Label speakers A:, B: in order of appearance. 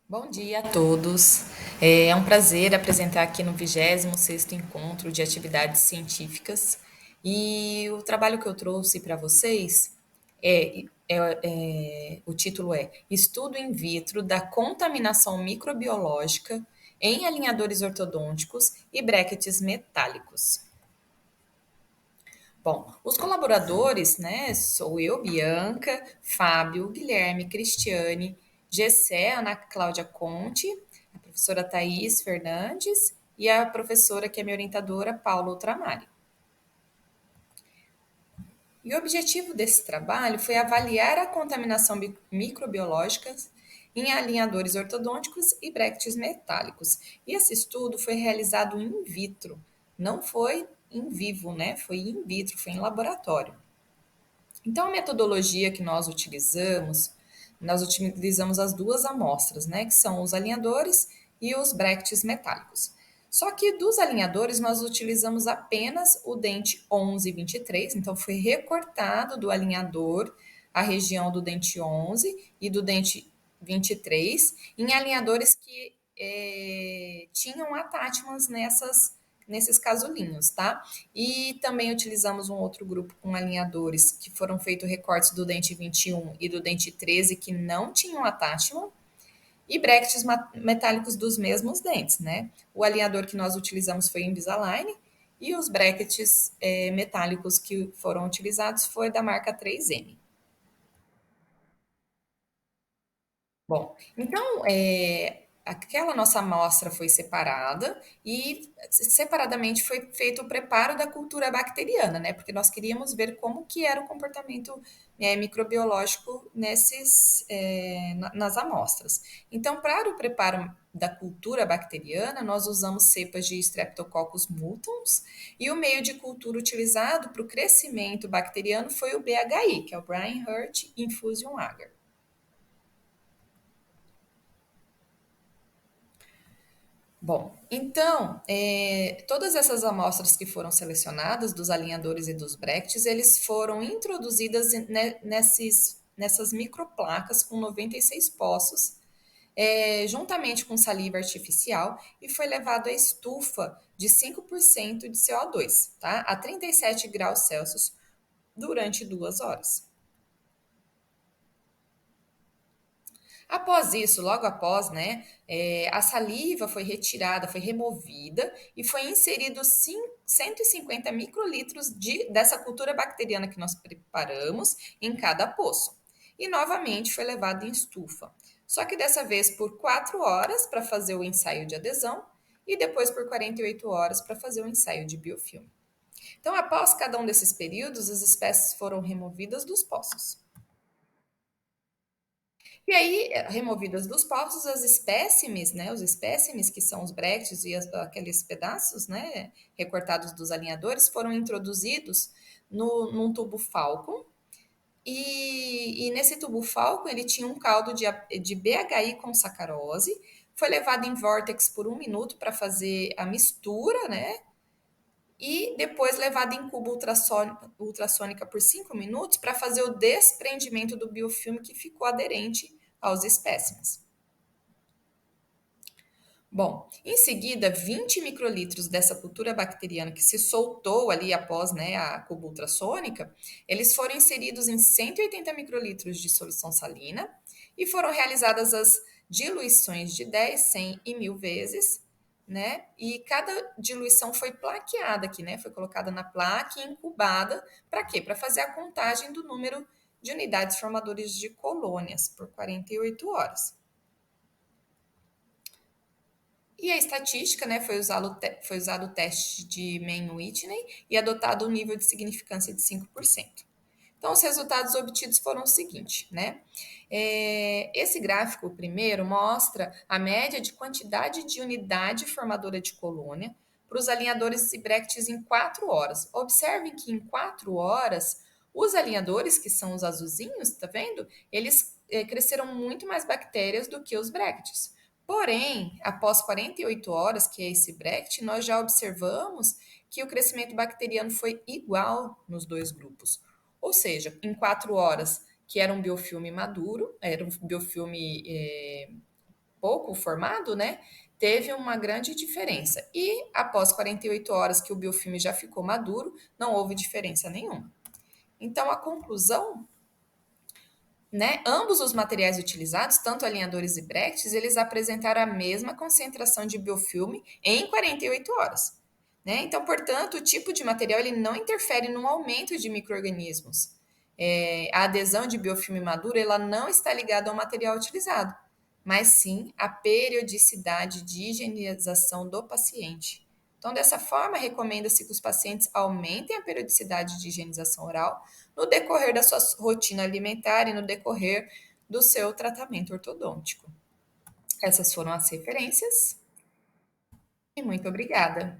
A: Bom dia a todos. É um prazer apresentar aqui no 26º Encontro de Atividades Científicas. E o trabalho que eu trouxe para vocês o título é Estudo in vitro da contaminação microbiológica em alinhadores ortodônticos e brackets metálicos. Bom, os colaboradores, né, sou eu, Bianca, Fábio, Guilherme, Cristiane, Gessé, Ana Cláudia Conte, a professora Thaís Fernandes e a professora que é minha orientadora, Paula Ultramari. E o objetivo desse trabalho foi avaliar a contaminação microbiológica em alinhadores ortodônticos e brackets metálicos. E esse estudo foi realizado in vitro, não foi em vivo, né? Foi in vitro, foi em laboratório. Então, a metodologia que nós utilizamos as duas amostras, né, que são os alinhadores e os brackets metálicos. Só que dos alinhadores nós utilizamos apenas o dente 11 e 23, então foi recortado do alinhador a região do dente 11 e do dente 23 em alinhadores que tinham attachments nesses casulinhos, tá? E também utilizamos um outro grupo com alinhadores que foram feitos recortes do dente 21 e do dente 13 que não tinham attachment e brackets metálicos dos mesmos dentes, né? O alinhador que nós utilizamos foi Invisalign e os brackets metálicos que foram utilizados foi da marca 3M. Bom, então, aquela nossa amostra foi separada e separadamente foi feito o preparo da cultura bacteriana, né? Porque nós queríamos ver como que era o comportamento microbiológico nas amostras. Então, para o preparo da cultura bacteriana, nós usamos cepas de Streptococcus mutans e o meio de cultura utilizado para o crescimento bacteriano foi o BHI, que é o Brian Hurt Infusion Agar. Bom, então, todas essas amostras que foram selecionadas, dos alinhadores e dos brackets, eles foram introduzidas nessas microplacas com 96 poços, juntamente com saliva artificial, e foi levado à estufa de 5% de CO2, tá? A 37 graus Celsius durante 2 horas. Após isso, logo após, né, a saliva foi retirada, foi removida e foi inserido 150 microlitros dessa cultura bacteriana que nós preparamos em cada poço. E novamente foi levado em estufa. Só que dessa vez por 4 horas para fazer o ensaio de adesão e depois por 48 horas para fazer o ensaio de biofilme. Então, após cada um desses períodos, as espécies foram removidas dos poços. E aí, removidas dos poços, as espécimes, né, os espécimes, que são os bracts e aqueles pedaços, né, recortados dos alinhadores, foram introduzidos num tubo Falcon. E nesse tubo Falcon, ele tinha um caldo de BHI com sacarose, foi levado em vórtex por 1 minuto para fazer a mistura, né, e depois levado em cubo ultrassônica por 5 minutos para fazer o desprendimento do biofilme que ficou aderente aos espécimes. Bom, em seguida, 20 microlitros dessa cultura bacteriana que se soltou ali após, né, a cuba ultrassônica, eles foram inseridos em 180 microlitros de solução salina e foram realizadas as diluições de 10, 100 e 1000 vezes, né? E cada diluição foi plaqueada aqui, né? Foi colocada na placa e incubada. Para quê? Para fazer a contagem do número de unidades formadoras de colônias por 48 horas. E a estatística, né, foi usado o teste de Mann-Whitney e adotado o nível de significância de 5%. Então, os resultados obtidos foram o seguinte, né? Esse gráfico, o primeiro, mostra a média de quantidade de unidade formadora de colônia para os alinhadores e brackets em 4 horas. Observem que em 4 horas, os alinhadores, que são os azulzinhos, tá vendo? Eles cresceram muito mais bactérias do que os brackets. Porém, após 48 horas, que é esse bracket, nós já observamos que o crescimento bacteriano foi igual nos dois grupos. Ou seja, em 4 horas, que era um biofilme maduro, era um biofilme pouco formado, né, teve uma grande diferença. E após 48 horas que o biofilme já ficou maduro, não houve diferença nenhuma. Então, a conclusão, né, ambos os materiais utilizados, tanto alinhadores e bracts, eles apresentaram a mesma concentração de biofilme em 48 horas. Né? Então, portanto, o tipo de material ele não interfere no aumento de micro-organismos. A adesão de biofilme maduro ela não está ligada ao material utilizado, mas sim à periodicidade de higienização do paciente. Então, dessa forma, recomenda-se que os pacientes aumentem a periodicidade de higienização oral no decorrer da sua rotina alimentar e no decorrer do seu tratamento ortodôntico. Essas foram as referências e muito obrigada.